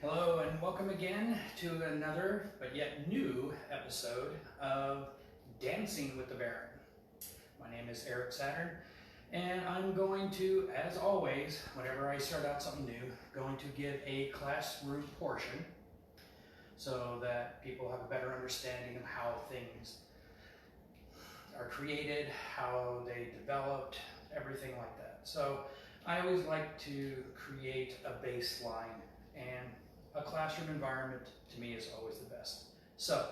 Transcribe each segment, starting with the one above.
Hello and welcome again to another, but yet new episode of Dancing with the Baron. My name is Eric Saturn, and I'm going to, as always, whenever I start out something new, going to give a classroom portion so that people have a better understanding of how things are created, how they developed, everything like that. So I always like to create a baseline, and a classroom environment to me is always the best. So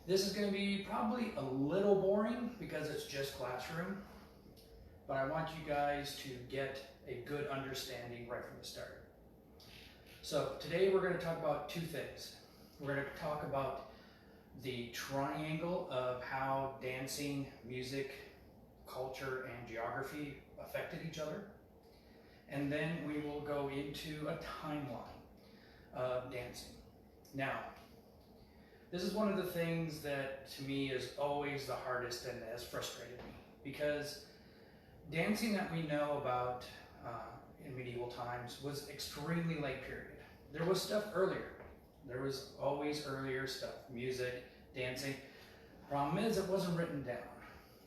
this is going to be probably a little boring because it's just classroom, but I want you guys to get a good understanding right from the start. So today we're going to talk about two things. We're going to talk about the triangle of how dancing, music, culture, and geography affected each other. And then we will go into a timeline of dancing. Now, this is one of the things that to me is always the hardest and has frustrated me, because dancing that we know about in medieval times was extremely late period. There was stuff earlier. There was always earlier stuff, music, dancing. Problem is, it wasn't written down.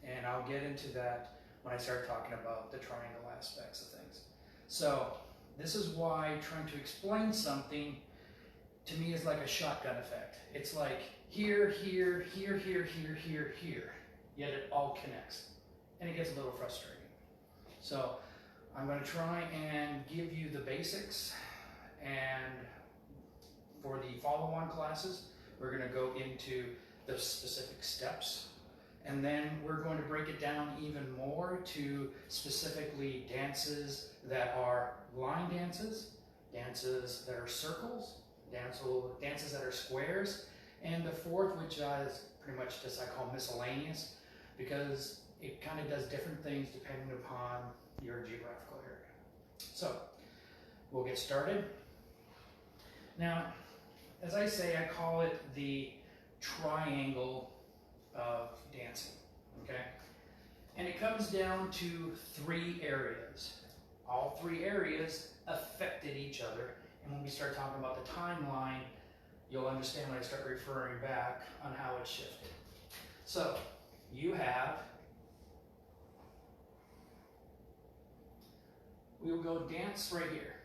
And I'll get into that when I start talking about the triangle aspects of things. So this is why trying to explain something to me is like a shotgun effect. It's like here, here, here, here, here, here, here, yet it all connects. And it gets a little frustrating. So I'm going to try and give you the basics, and for the follow-on classes, we're going to go into the specific steps, and then we're going to break it down even more to specifically dances that are line dances, dances that are circles, dances that are squares, and the fourth, which is pretty much just I call miscellaneous, because it kind of does different things depending upon your geographical area. So we'll get started. Now, as I say, I call it the triangle of dancing, okay? And it comes down to three areas. All three areas affected each other, and when we start talking about the timeline, you'll understand when I start referring back on how it shifted. So, you have, we will go dance right here.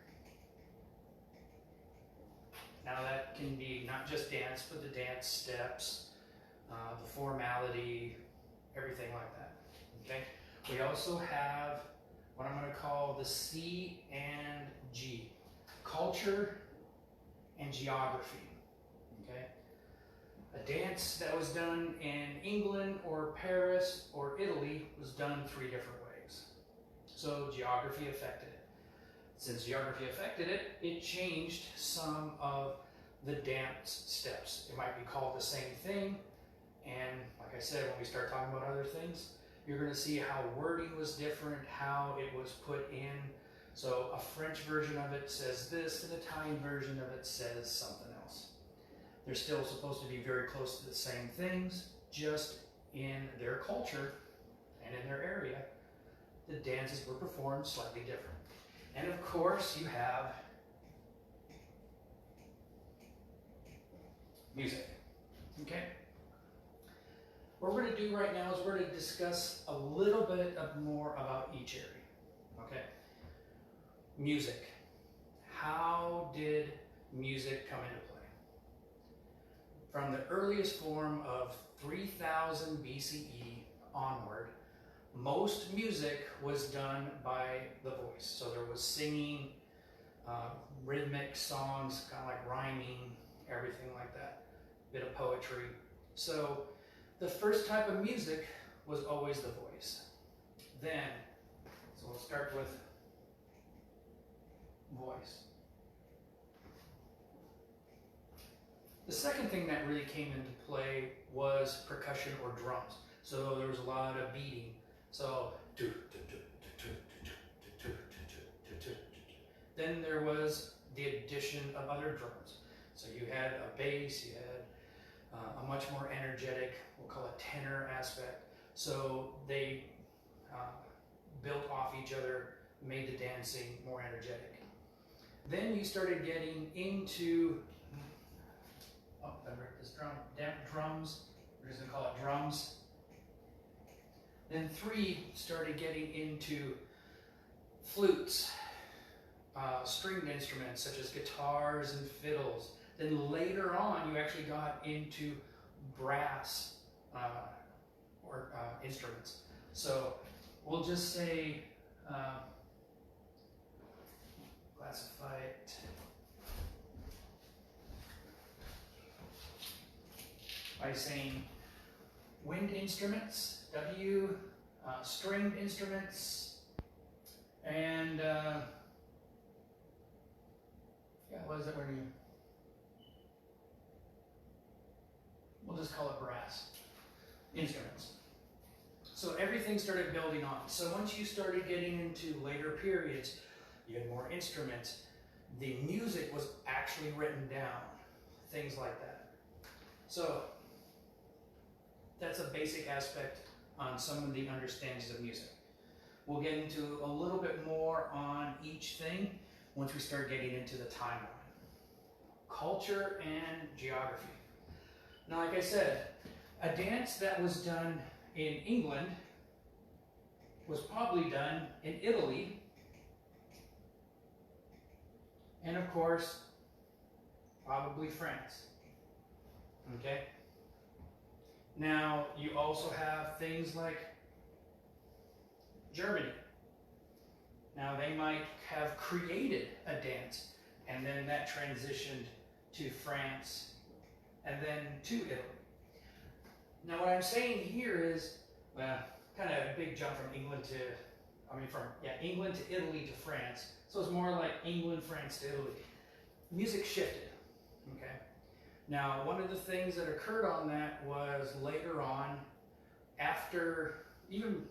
Now that can be not just dance, but the dance steps, the formality, everything like that, okay? We also have what I'm going to call the C and G, culture and geography, okay? A dance that was done in England or Paris or Italy was done three different ways. So geography affected it. Since geography affected it, it changed some of the dance steps. It might be called the same thing, and like I said, when we start talking about other things, you're going to see how wording was different, how it was put in. So a French version of it says this, an Italian version of it says something else. They're still supposed to be very close to the same things, just in their culture and in their area, the dances were performed slightly different. And of course, you have music, okay? What we're going to do right now is we're going to discuss a little bit more about each area, okay? Music. How did music come into play? From the earliest form of 3000 BCE onward, most music was done by the voice. So there was singing, rhythmic songs, kind of like rhyming, everything like that, bit of poetry. So the first type of music was always the voice. Then, so we'll start with voice. The second thing that really came into play was percussion or drums. So there was a lot of beating. So, then there was the addition of other drums. So you had a bass, you had a much more energetic, we'll call it tenor aspect. So they built off each other, made the dancing more energetic. Then you started getting into, oh, I wrote this drums. We're just gonna call it drums. Then 3 started getting into flutes, stringed instruments such as guitars and fiddles. Then later on, you actually got into brass instruments. So we'll just say, classify it. By saying wind instruments, W, stringed instruments, and what is it when you? We'll just call it brass instruments. So everything started building on. So once you started getting into later periods, you had more instruments. The music was actually written down, things like that. So that's a basic aspect on some of the understandings of music. We'll get into a little bit more on each thing once we start getting into the timeline. Culture and geography. Now, like I said, a dance that was done in England was probably done in Italy, and of course, probably France. Okay? Now, you also have things like Germany. Now, they might have created a dance, and then that transitioned to France, and then to Italy. Now, what I'm saying here is, well, kind of a big jump from England to Italy to France. So it's more like England, France to Italy. Music shifted, okay? Now, one of the things that occurred on that was later on, after, even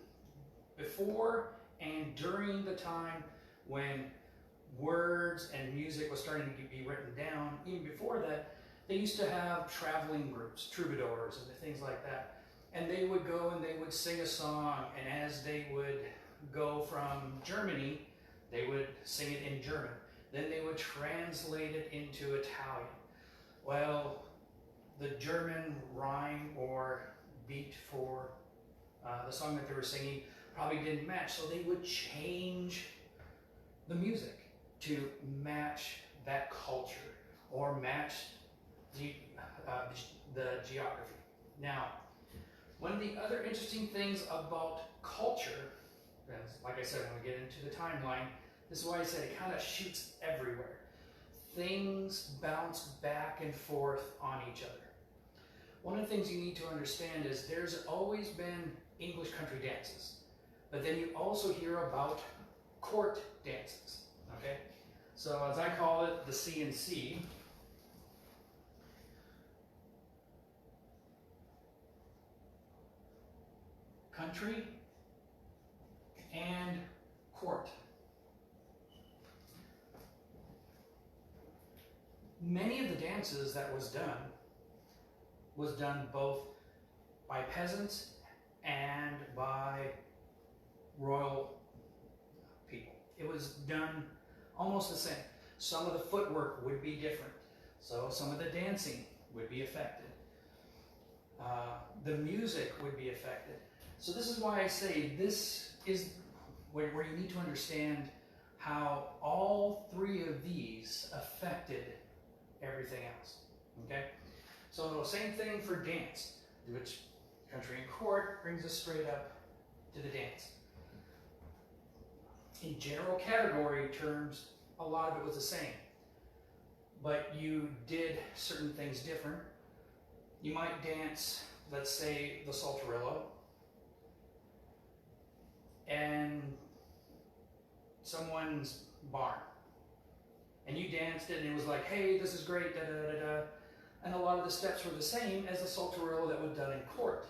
before and during the time when words and music was starting to be written down, even before that, they used to have traveling groups, troubadours and things like that. And they would go and they would sing a song, and as they would go from Germany, they would sing it in German. Then they would translate it into Italian. Well, the German rhyme or beat for the song that they were singing probably didn't match, so they would change the music to match that culture or match the geography. Now, one of the other interesting things about culture, like I said, when we get into the timeline, this is why I said it kind of shoots everywhere. Things bounce back and forth on each other. One of the things you need to understand is there's always been English country dances, but then you also hear about court dances, okay? So as I call it, the C&C, country and court. Many of the dances that was done both by peasants and by royal people. It was done almost the same. Some of the footwork would be different. So some of the dancing would be affected. The music would be affected. So this is why I say this is where you need to understand how all 3 of these affected everything else, okay? So same thing for dance, which country and court brings us straight up to the dance. In general category terms, a lot of it was the same, but you did certain things different. You might dance, let's say, the Saltarello, and someone's barn. And you danced it and it was like, hey, this is great, da da da da. And a lot of the steps were the same as the Saltarello that was done in court.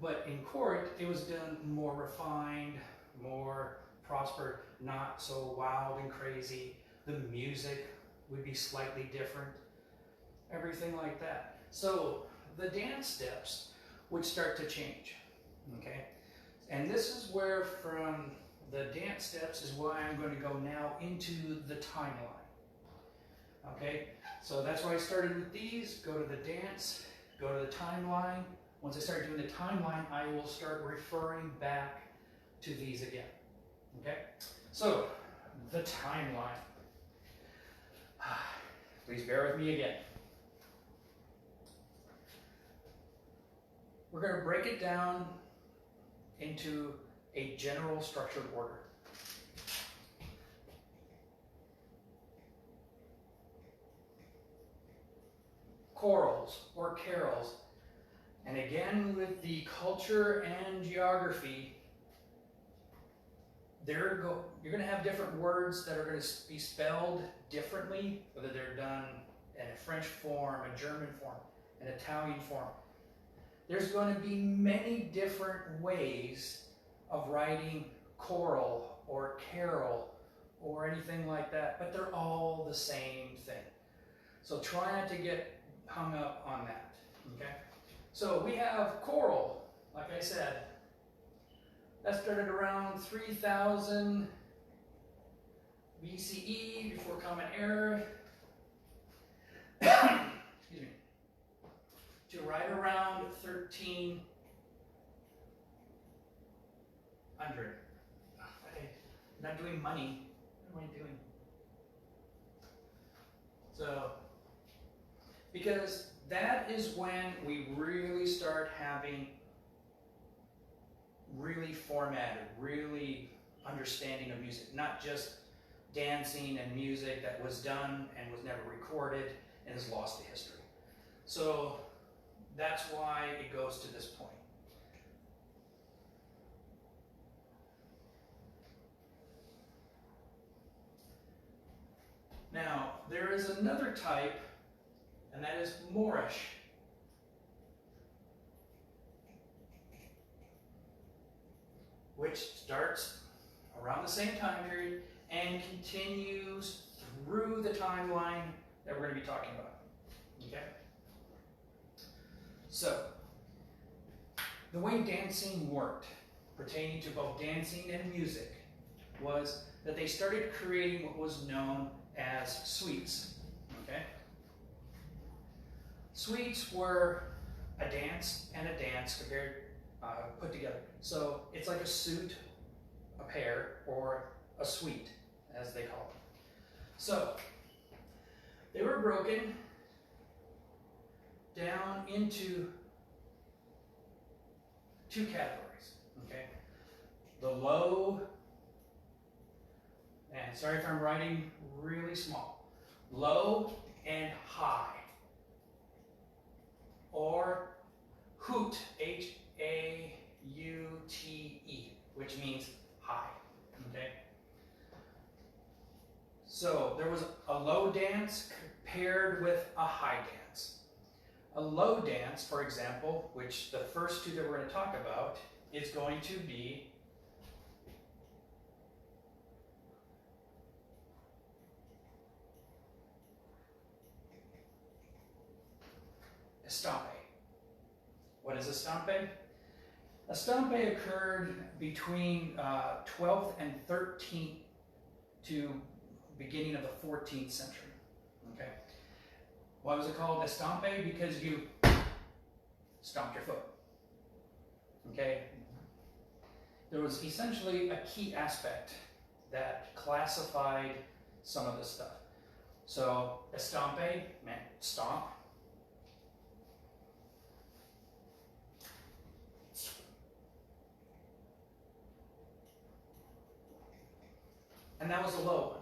But in court, it was done more refined, more prospered, not so wild and crazy. The music would be slightly different, everything like that. So the dance steps would start to change, okay? And this is where from the dance steps is why I'm going to go now into the timeline, Okay, so that's why I started with these. Go to the dance, go to the timeline. Once I start doing the timeline, I will start referring back to these again. Okay, so the timeline. Please bear with me again. We're going to break it down into a general structured order. Chorals or carols. And again, with the culture and geography, you're going to have different words that are going to be spelled differently, whether they're done in a French form, a German form, an Italian form. There's going to be many different ways of writing choral or carol or anything like that, but they're all the same thing. So try not to get hung up on that, okay? So we have choral, like I said. That started around 3000 BCE, before Common Era. Excuse me. To right around 1300. I'm not doing money. What am I doing? So, because that is when we really start having really formatted, really understanding of music, not just dancing and music that was done and was never recorded and is lost to history. So that's why it goes to this point. Now, there is another type, and that is Moorish. Which starts around the same time period and continues through the timeline that we're going to be talking about. Okay? So, the way dancing worked, pertaining to both dancing and music, was that they started creating what was known as suites. Okay? Suites were a dance and a dance put together. So it's like a suit, a pair, or a suite, as they call it. So they were broken down into two categories. Okay, the low, and sorry if I'm writing really small, low and high, or hoot, H-A-U-T-E, which means high, okay? So there was a low dance paired with a high dance. A low dance, for example, which the first two that we're going to talk about, is going to be estampe. What is estampe? Estampe occurred between 12th and 13th to beginning of the 14th century. Okay. Why was it called estampe? Because you stomped your foot. Okay. There was essentially a key aspect that classified some of this stuff. So estampe meant stomp. And that was a low one.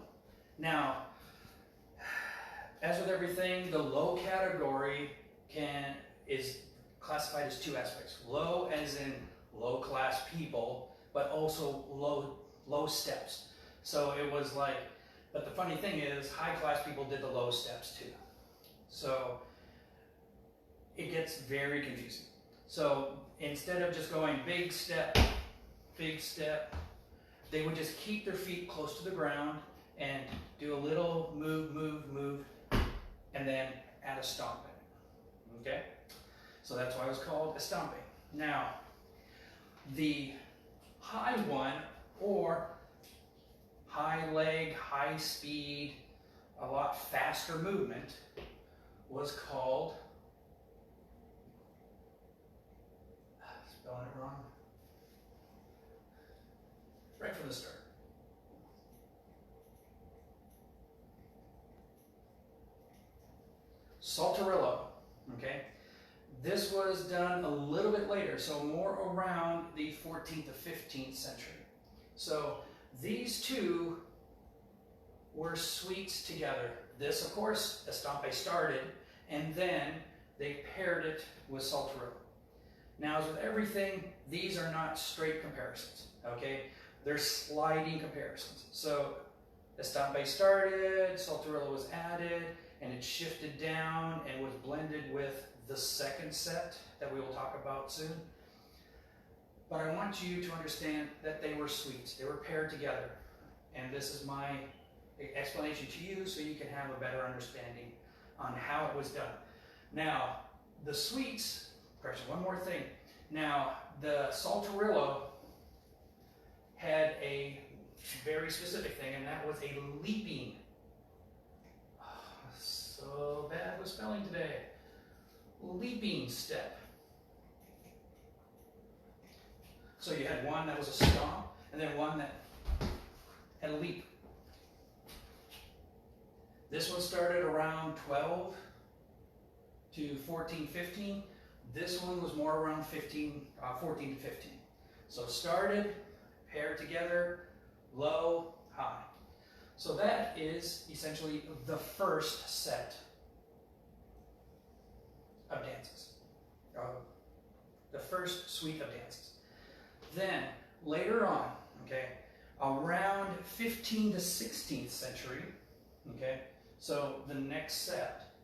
Now, as with everything, the low category is classified as two aspects. Low as in low class people, but also low steps. So it was like, but the funny thing is, high class people did the low steps too. So it gets very confusing. So instead of just going big step, they would just keep their feet close to the ground and do a little move, and then add a stomp in it. Okay? So that's why it was called estampe. Now, the high one, or high leg, high speed, a lot faster movement was called, spelling it wrong, right from the start. Saltarello, okay? This was done a little bit later, so more around the 14th to 15th century. So these two were suites together. This, of course, Estampe started, and then they paired it with Saltarello. Now, as with everything, these are not straight comparisons, okay? They're sliding comparisons. So Estampe started, Saltarello was added, and it shifted down and was blended with the second set that we will talk about soon. But I want you to understand that they were suites. They were paired together. And this is my explanation to you so you can have a better understanding on how it was done. Now, the suites, correction, one more thing. Now, the Saltarello had a very specific thing, and that was a leaping. Oh, so bad with spelling today. Leaping step. So you had one that was a stomp, and then one that had a leap. This one started around 12 to 14, 15. This one was more around 14 to 15. So started, paired together, low, high. So that is essentially the first set of dances, the first suite of dances. Then later on, okay, around 15th to 16th century, okay, so the next set,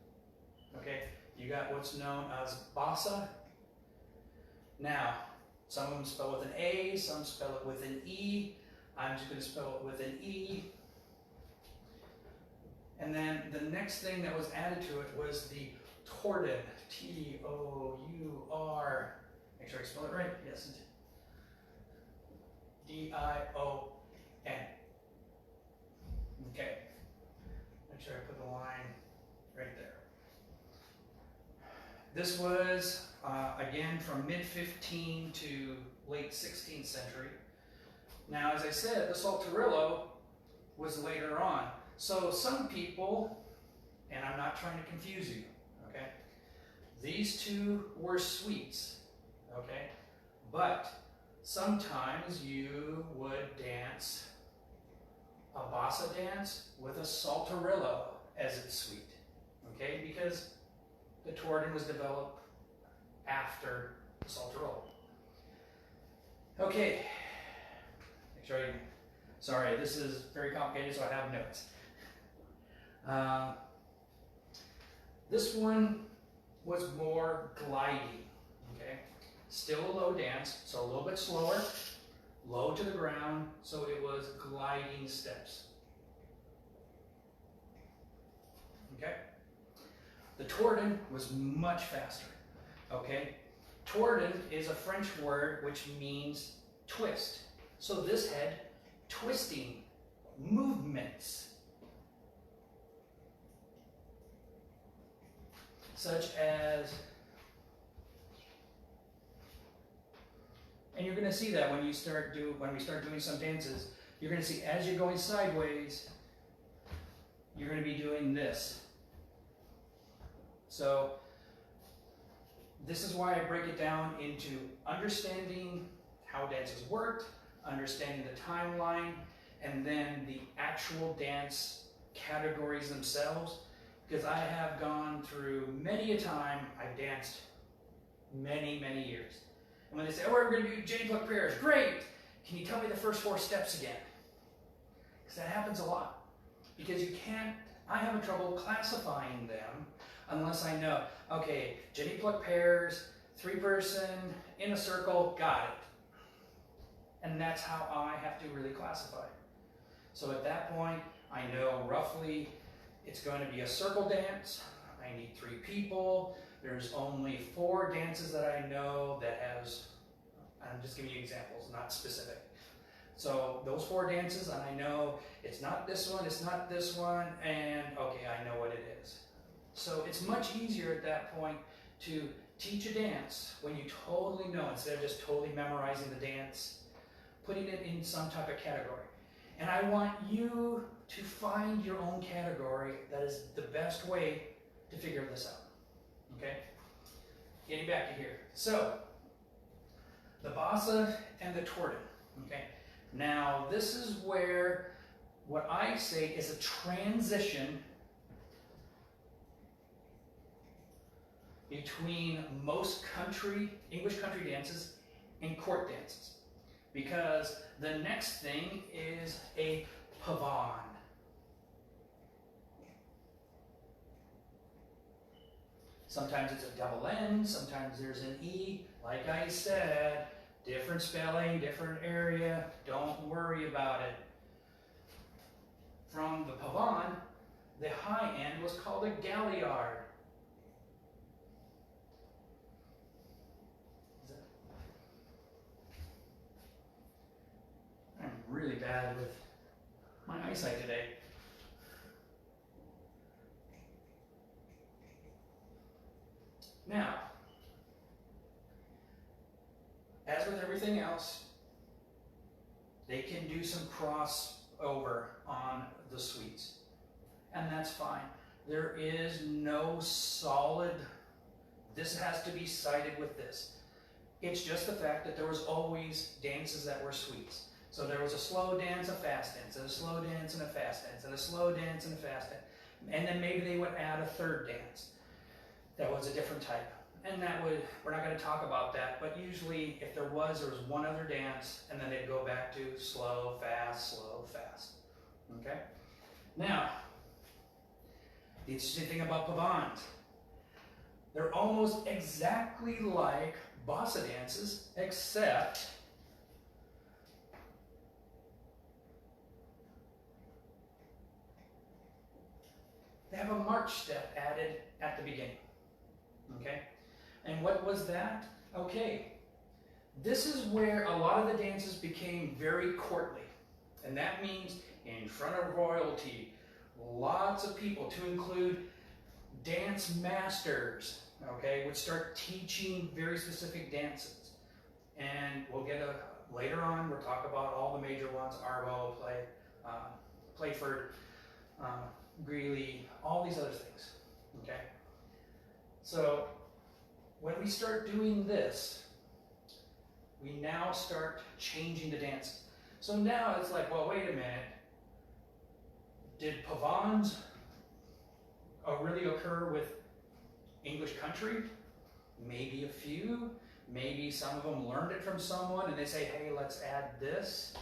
okay, you got what's known as Bassa. Now, some of them spell with an A, some spell it with an E. I'm just going to spell it with an E. And then the next thing that was added to it was the Tour. T-O-U-R. Make sure I spell it right. Yes. D-I-O-N. Okay. Make sure I put the line right there. This was, again, from mid-15th to late 16th century. Now, as I said, the Saltarello was later on. So some people, and I'm not trying to confuse you, okay? These two were suites, okay? But sometimes you would dance a Bassa dance with a Saltarello as its suite, okay? Because the Tour was developed after the Saltarello. Okay, make sure sorry, this is very complicated, so I have notes. This one was more gliding, okay? Still a low dance, so a little bit slower, low to the ground, so it was gliding steps. Okay? The Tourden was much faster, okay? Tourden is a French word which means twist. So this had twisting movements, such as, and you're going to see that when we start doing some dances, you're going to see as you're going sideways, you're going to be doing this. So this is why I break it down into understanding how dances worked, understanding the timeline, and then the actual dance categories themselves. Because I have gone through many a time, I've danced many, many years. And when they say, oh, we're going to do Jenny Pluck prayers, great! Can you tell me the first 4 steps again? Because that happens a lot. Because you can't, I have trouble classifying them unless I know, okay, Jenny Pluck pairs, 3-person, in a circle, got it. And that's how I have to really classify. So at that point, I know roughly it's going to be a circle dance. I need 3 people. There's only 4 dances that I know that has, I'm just giving you examples, not specific. So those 4 dances, and I know it's not this one, it's not this one, and okay, I know what it is. So it's much easier at that point to teach a dance when you totally know, instead of just totally memorizing the dance, putting it in some type of category. And I want you to find your own category that is the best way to figure this out. Okay? Getting back to here. So, the Bossa and the Torten. Okay? Now, this is where what I say is a transition between most English country dances and court dances. Because the next thing is a pavane. Sometimes it's a double N, sometimes there's an E. Like I said, different spelling, different area, don't worry about it. From the pavane, the high end was called a galliard. I'm really bad with my eyesight today. Now, as with everything else, they can do some crossover on the suites, and that's fine. There is no solid, this has to be cited with this. It's just the fact that there was always dances that were suites. So there was a slow dance, a fast dance, and a slow dance, and a fast dance, and a slow dance, and a fast dance. And then maybe they would add a third dance that was a different type. And that would, we're not going to talk about that, but usually if there was one other dance, and then they'd go back to slow, fast, okay? Now, the interesting thing about pavanes, they're almost exactly like bossa dances, except they have a march step added at the beginning, okay? And what was that? Okay, this is where a lot of the dances became very courtly. And that means in front of royalty, lots of people, to include dance masters, okay, would start teaching very specific dances. And we'll get later on, we'll talk about all the major ones, Arvo, Playford, Greeley, all these other things, okay? So, when we start doing this, we now start changing the dances. So now it's like, well, wait a minute. Did pavanes really occur with English country? Maybe a few. Maybe some of them learned it from someone and they say, hey, let's add this.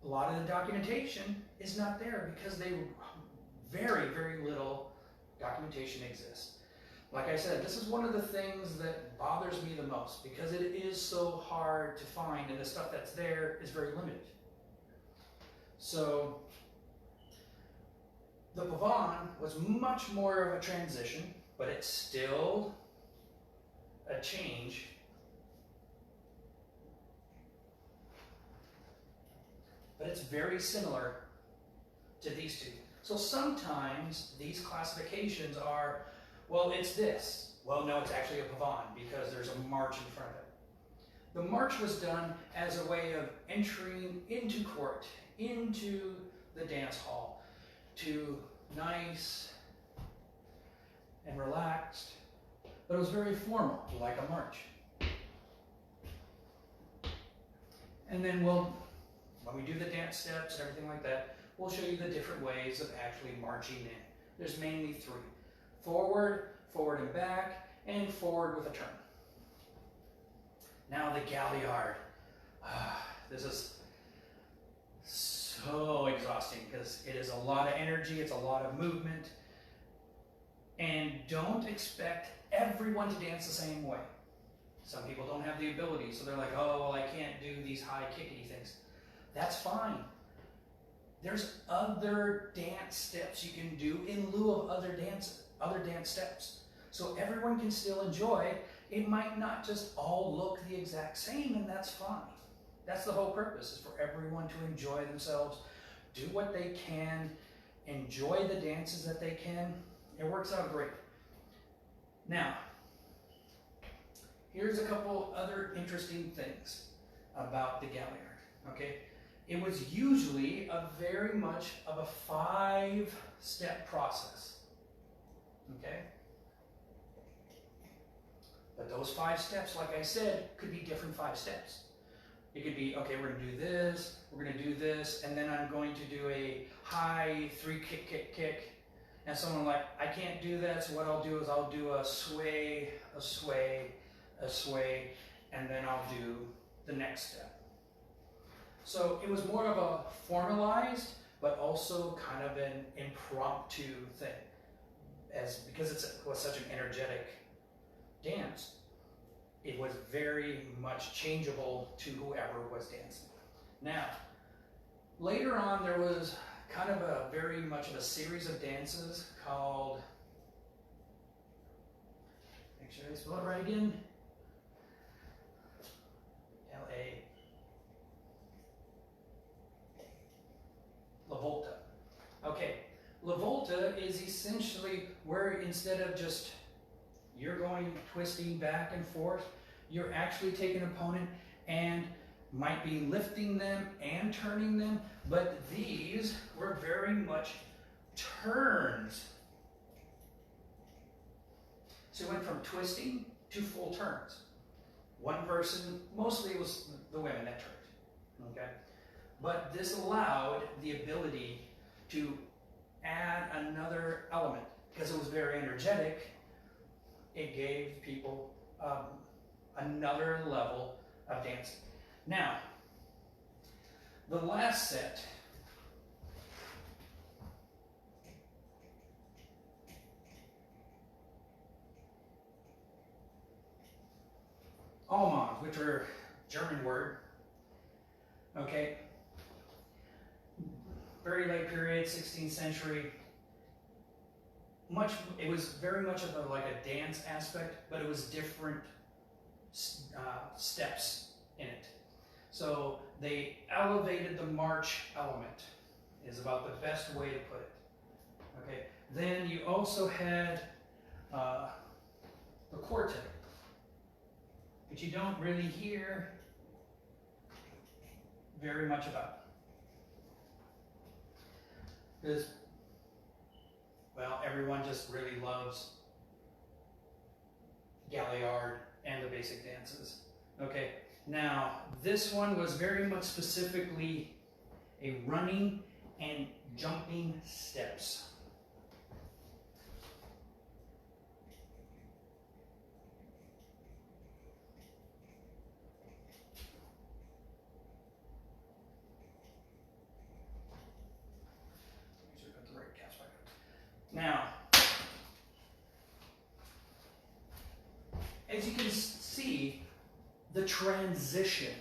A lot of the documentation is not there because very, very little documentation exists. Like I said, this is one of the things that bothers me the most because it is so hard to find and the stuff that's there is very limited. So the pavane was much more of a transition, but it's still a change. But it's very similar to these two. So sometimes these classifications are, well, it's this. Well, no, it's actually a pavane because there's a march in front of it. The march was done as a way of entering into court, into the dance hall, to nice and relaxed, but it was very formal, like a march. And then when we do the dance steps and everything like that, we'll show you the different ways of actually marching in. There's mainly 3. Forward, forward and back, and forward with a turn. Now the galliard. This is so exhausting because it is a lot of energy, it's a lot of movement, and don't expect everyone to dance the same way. Some people don't have the ability, so they're like, oh, well, I can't do these high kickity things. That's fine. There's other dance steps you can do in lieu of other dance steps. So everyone can still enjoy. It might not just all look the exact same, and that's fine. That's the whole purpose, is for everyone to enjoy themselves, do what they can, enjoy the dances that they can. It works out great. Now, here's a couple other interesting things about the Galliard, okay? It was usually very much of a 5-step process, okay? But those 5 steps, like I said, could be different 5 steps. It could be, okay, we're gonna do this, we're gonna do this, and then I'm going to do a high 3 kick, kick, kick. And someone like, I can't do that, so what I'll do is I'll do a sway, a sway, a sway, and then I'll do the next step. So it was more of a formalized, but also kind of an impromptu thing, because it was such an energetic dance. It was very much changeable to whoever was dancing. Now, later on, there was kind of very much of a series of dances called, make sure I spell it right again, La Volta. Okay, La Volta is essentially where instead of just you're going twisting back and forth, you're actually taking an opponent and might be lifting them and turning them, but these were very much turns. So it went from twisting to full turns. One person, mostly it was the women that turned, okay? But this allowed the ability to add another element. Because it was very energetic, it gave people another level of dancing. Now, the last set Allemande, which are German word, okay, very late period, 16th century. It was very much of like a dance aspect, but it was different steps in it. So they elevated the march element, is about the best way to put it. Okay. Then you also had the quartet, which you don't really hear very much about. Because, well, everyone just really loves Galliard and the basic dances. Okay, now this one was very much specifically a running and jumping steps. Now, as you can see, the transition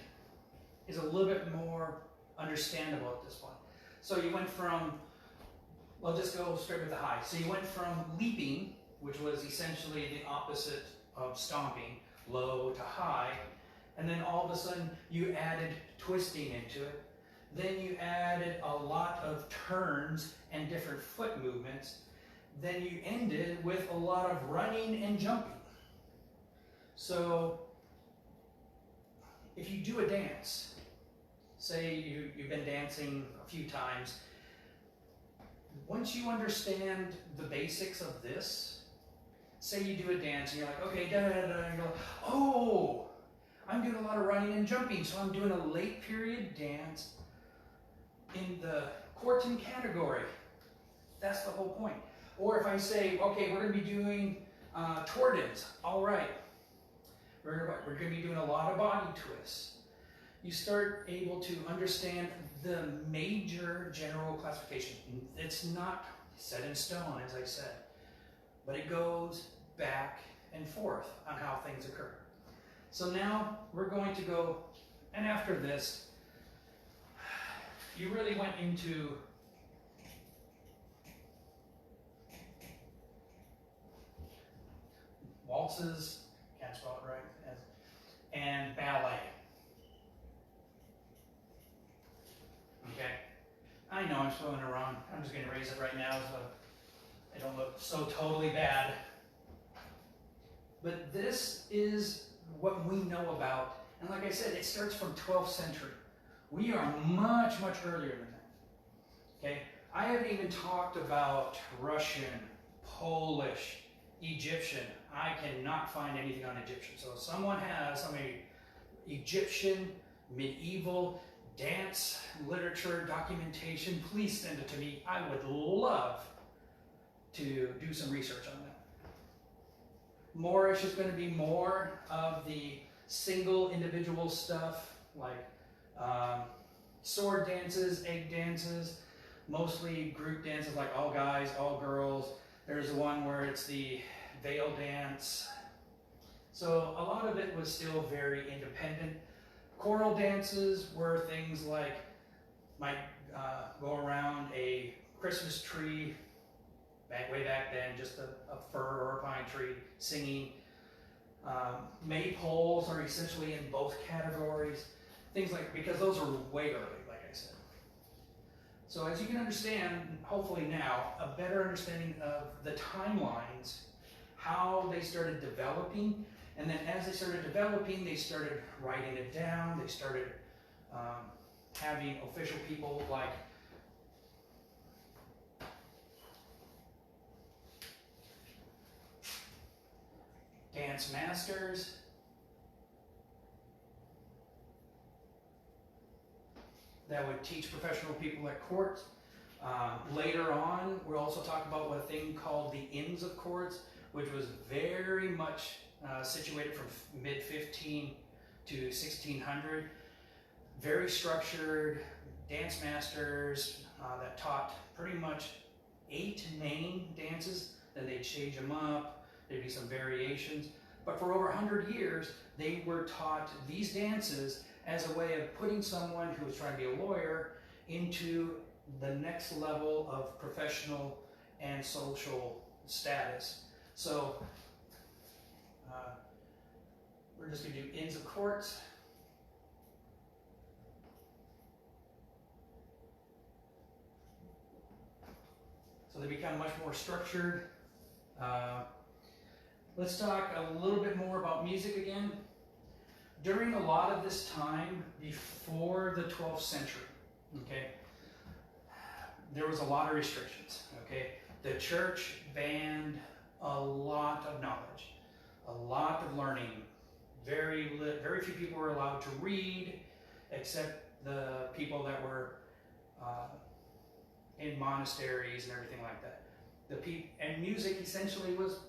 is a little bit more understandable at this point. So you went from, well, just go straight with the high. So you went from leaping, which was essentially the opposite of stomping, low to high, and then all of a sudden you added twisting into it. Then you added a lot of turns and different foot movements. Then you ended with a lot of running and jumping. So if you do a dance, say you've been dancing a few times, once you understand the basics of this, say you do a dance and you're like, okay, da da da, and you're like, oh, I'm doing a lot of running and jumping, so I'm doing a late period dance in the quartet category. That's the whole point. Or if I say, okay, we're going to be doing tordens, all right. We're going to be doing a lot of body twists. You start able to understand the major general classification. It's not set in stone, as I said, but it goes back and forth on how things occur. So now we're going to go, and after this, you really went into waltzes, can't spell it right, and ballet. I know I'm spelling it wrong. I'm just going to erase it right now so I don't look so totally bad. But this is what we know about. And like I said, it starts from 12th century. We are much, much earlier than that. Okay? I haven't even talked about Russian, Polish, Egyptian. I cannot find anything on Egyptian. So if someone has some Egyptian, medieval, dance, literature, documentation, please send it to me. I would love to do some research on that. Moorish is going to be more of the single individual stuff, like sword dances, egg dances, mostly group dances like all guys, all girls. There's one where it's the veil dance. So a lot of it was still very independent. Choral dances were things like, might go around a Christmas tree, way back then, just a fir or a pine tree, singing. Maypoles are essentially in both categories. Things like, because those are way early, like I said. So as you can understand, hopefully now, a better understanding of the timelines, how they started developing, and then as they started developing, they started writing it down, they started having official people like dance masters, that would teach professional people at court. Later on, we'll also talk about a thing called the Inns of Courts, which was very much situated from mid-15 to 1600. Very structured dance masters that taught pretty much 8 main dances. Then they'd change them up. There'd be some variations. But for over 100 years, they were taught these dances as a way of putting someone who was trying to be a lawyer into the next level of professional and social status. So we're just going to do Inns of Courts. So they become much more structured. Let's talk a little bit more about music again. During a lot of this time before the 12th century, okay, there was a lot of restrictions, okay? The church banned a lot of knowledge, a lot of learning. Very few people were allowed to read, except the people that were in monasteries and everything like that. And music essentially was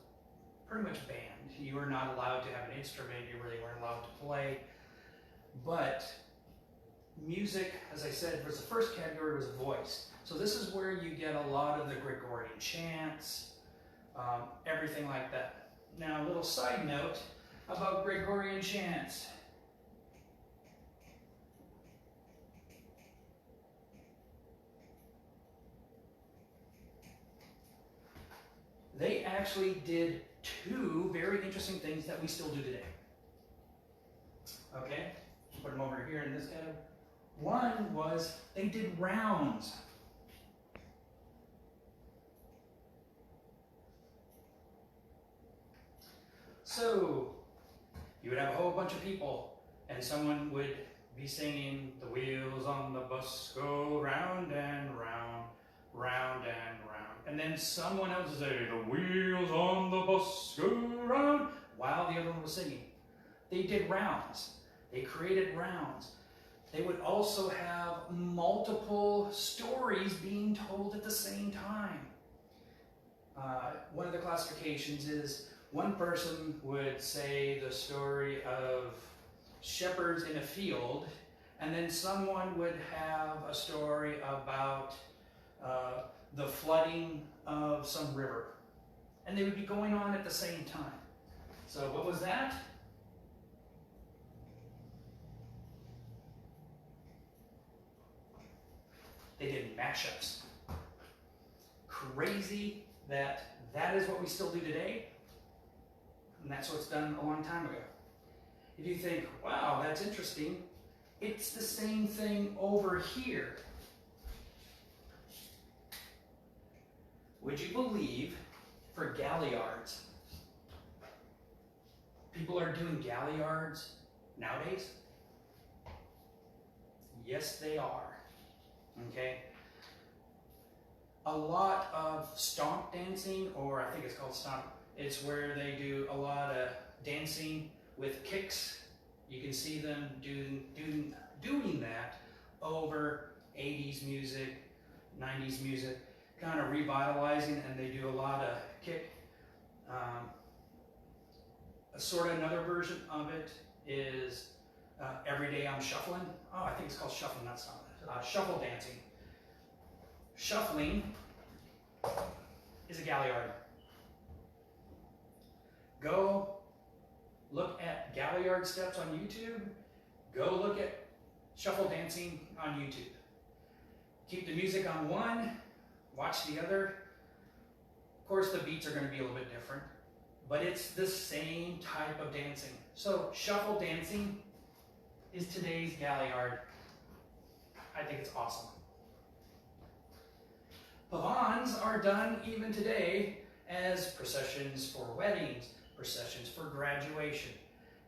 pretty much banned. You were not allowed to have an instrument, you really weren't allowed to play. But music, as I said, was the first category, was voice. So this is where you get a lot of the Gregorian chants, everything like that. Now, a little side note about Gregorian chants. They actually did 2 very interesting things that we still do today. Okay, put them over here in this category. One was they did rounds. So you would have a whole bunch of people, and someone would be singing, "The wheels on the bus go round and round, round and round." And then someone else would say, "The wheels on the bus go round," while the other one was singing. They did rounds. They created rounds. They would also have multiple stories being told at the same time. One of the classifications is one person would say the story of shepherds in a field, and then someone would have a story about the flooding of some river. And they would be going on at the same time. So what was that? They did mashups. Crazy that is what we still do today, and that's what's done a long time ago. If you think, wow, that's interesting, it's the same thing over here. Would you believe for Galliards, people are doing Galliards nowadays? Yes, they are. Okay? A lot of stomp dancing, or I think it's called stomp, it's where they do a lot of dancing with kicks. You can see them doing that over 80s music, 90s music, kind of revitalizing, and they do a lot of kick. Sort of another version of it is Every Day I'm Shuffling. Oh, I think it's called shuffling, not stomping. Shuffle dancing. Shuffling is a Galliard. Go look at Galliard steps on YouTube. Go look at shuffle dancing on YouTube. Keep the music on one, watch the other. Of course, the beats are going to be a little bit different, but it's the same type of dancing. So shuffle dancing is today's Galliard. I think it's awesome. Pavans are done even today as processions for weddings, processions for graduation,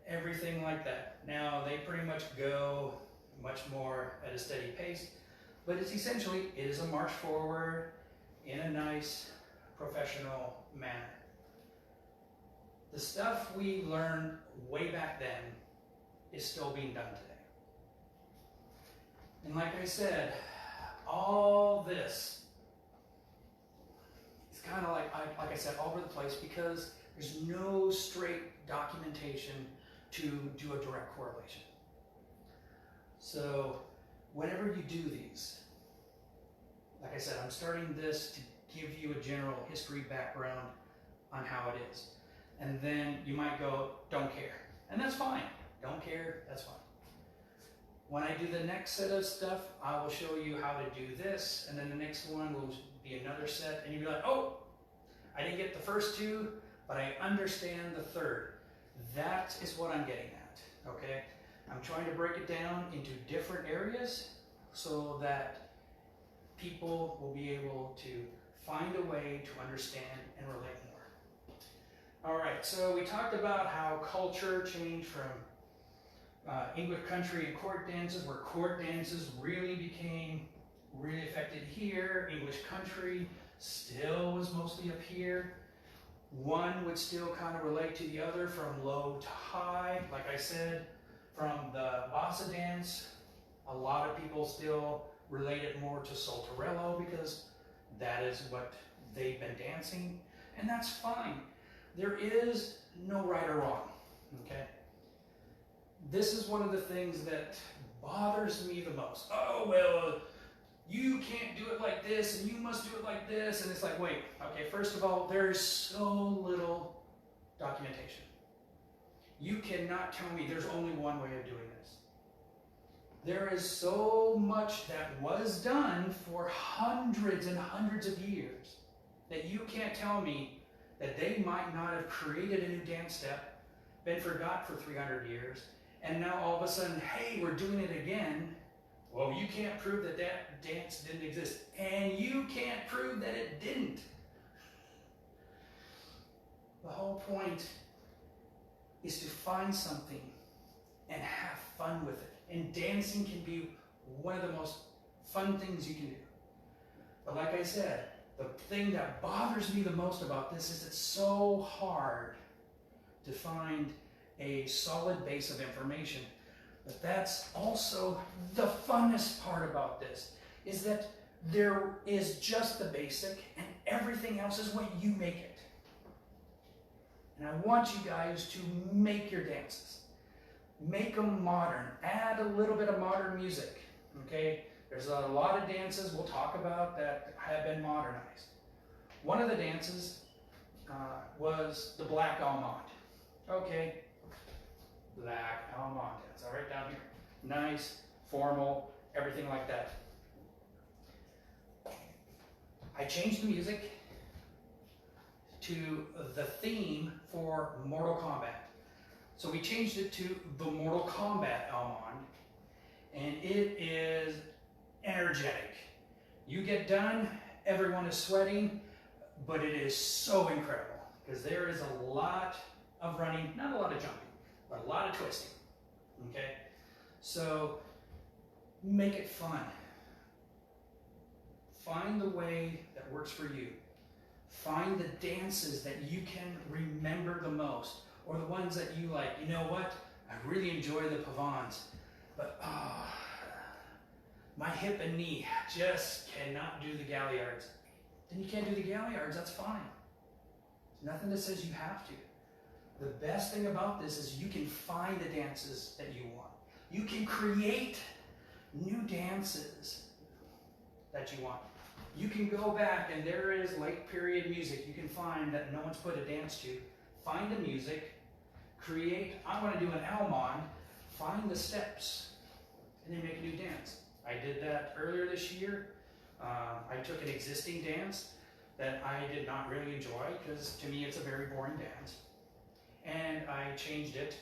everything like that. Now, they pretty much go much more at a steady pace, but it's essentially, it is a march forward in a nice, professional manner. The stuff we learned way back then is still being done today. And like I said, all this is kind of like I said, all over the place, because there's no straight documentation to do a direct correlation. So whenever you do these, like I said, I'm starting this to give you a general history background on how it is. And then you might go, don't care. And that's fine. Don't care, that's fine. When I do the next set of stuff, I will show you how to do this, and then the next one will be another set, and you'll be like, oh, I didn't get the first two, but I understand the third. That is what I'm getting at, okay? I'm trying to break it down into different areas so that people will be able to find a way to understand and relate more. All right, so we talked about how culture changed from English country and court dances, where court dances really became really affected here. English country still was mostly up here. One would still kind of relate to the other from low to high. Like I said, from the bossa dance, a lot of people still relate it more to Saltarello because that is what they've been dancing, and that's fine. There is no right or wrong, okay? This is one of the things that bothers me the most. Oh, well, you can't do it like this, and you must do it like this. And it's like, wait, okay, first of all, there's so little documentation. You cannot tell me there's only one way of doing this. There is so much that was done for hundreds and hundreds of years that you can't tell me that they might not have created a new dance step, been forgot for 300 years, and now all of a sudden, hey, we're doing it again. Well, you can't prove that that dance didn't exist, and you can't prove that it didn't. The whole point is to find something and have fun with it. And dancing can be one of the most fun things you can do. But like I said, the thing that bothers me the most about this is it's so hard to find a solid base of information. But that's also the funnest part about this, is that there is just the basic and everything else is what you make it. And I want you guys to make your dances. Make them modern. Add a little bit of modern music, okay? There's a lot of dances we'll talk about that have been modernized. One of the dances was the Black Almond. Okay, Black Almond dance. All right, down here. Nice, formal, everything like that. I changed the music to the theme for Mortal Kombat. So we changed it to the Mortal Kombat Almond, and it is energetic. You get done, everyone is sweating. but it is so incredible because there is a lot of running, not a lot of jumping, but a lot of twisting. Okay? So make it fun. Find the way that works for you. Find the dances that you can remember the most, or the ones that you like. You know what? I really enjoy the pavans, but my hip and knee just cannot do the galliards. Then you can't do the galliards, that's fine. There's nothing that says you have to. The best thing about this is you can find the dances that you want. You can create new dances that you want. You can go back, and there is late period music you can find that no one's put a dance to. Find the music, create, I want to do an Almond, find the steps, and then make a new dance. I did that earlier this year. I took an existing dance that I did not really enjoy because to me it's a very boring dance. And I changed it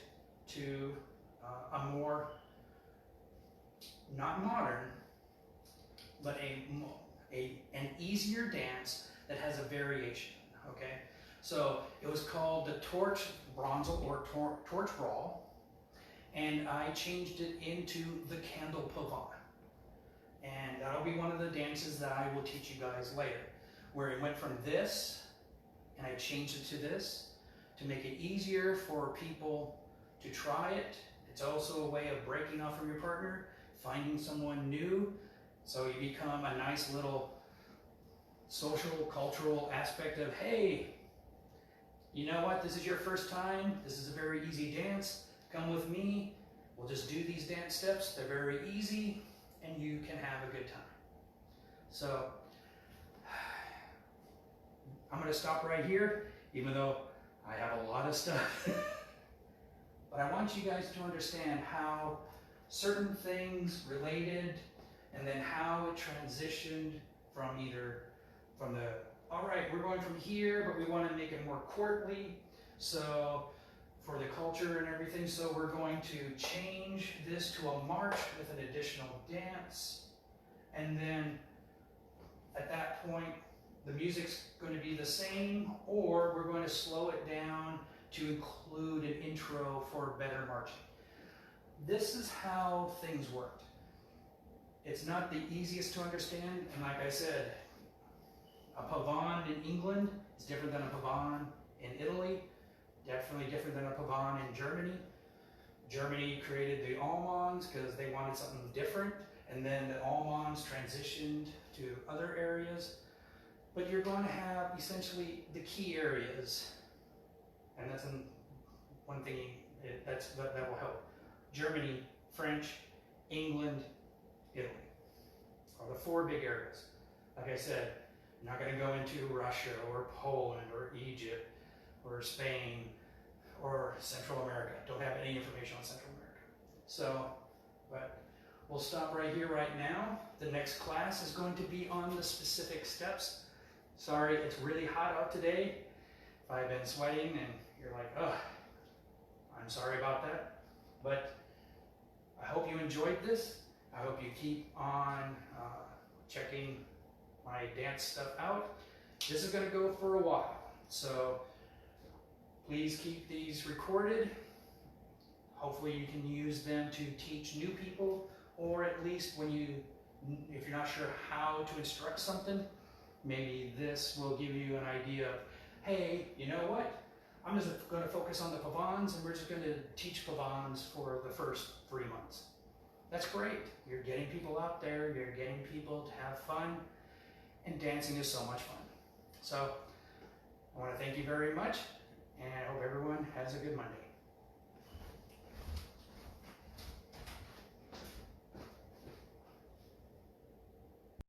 to a more, not modern, but an easier dance that has a variation, okay? So it was called the Torch Bronzel or Torch Brawl, and I changed it into the Candle Pavan. And that'll be one of the dances that I will teach you guys later, where it went from this, and I changed it to this, to make it easier for people to try it. It's also a way of breaking off from your partner, finding someone new, so you become a nice little social, cultural aspect of, hey, you know what, this is your first time, this is a very easy dance, come with me, we'll just do these dance steps, they're very easy, and you can have a good time. So, I'm going to stop right here, even though I have a lot of stuff. But I want you guys to understand how certain things related, and then how it transitioned from all right, we're going from here, but we want to make it more courtly, so for the culture and everything, so we're going to change this to a march with an additional dance, and then at that point, the music's going to be the same, or we're going to slow it down to include an intro for better marching. This is how things worked. It's not the easiest to understand, and like I said, a pavan in England is different than a pavan in Italy, definitely different than a pavan in Germany. Germany created the Almonds because they wanted something different, and then the Almonds transitioned to other areas. But you're going to have essentially the key areas, and that's one thing that will help. Germany, French, England, Italy are the four big areas. Like I said, I'm not going to go into Russia or Poland or Egypt or Spain or Central America. Don't have any information on Central America. So, but we'll stop right here right now. The next class is going to be on the specific steps. Sorry, it's really hot out today. If I've been sweating and you're like, oh, I'm sorry about that. But I hope you enjoyed this. I hope you keep on checking my dance stuff out. This is going to go for a while, so please keep these recorded. Hopefully you can use them to teach new people, or at least if you're not sure how to instruct something, maybe this will give you an idea of, hey, you know what? I'm just going to focus on the pavans, and we're just going to teach pavans for the first 3 months. That's great. You're getting people out there, you're getting people to have fun, and dancing is so much fun. So, I want to thank you very much, and I hope everyone has a good Monday.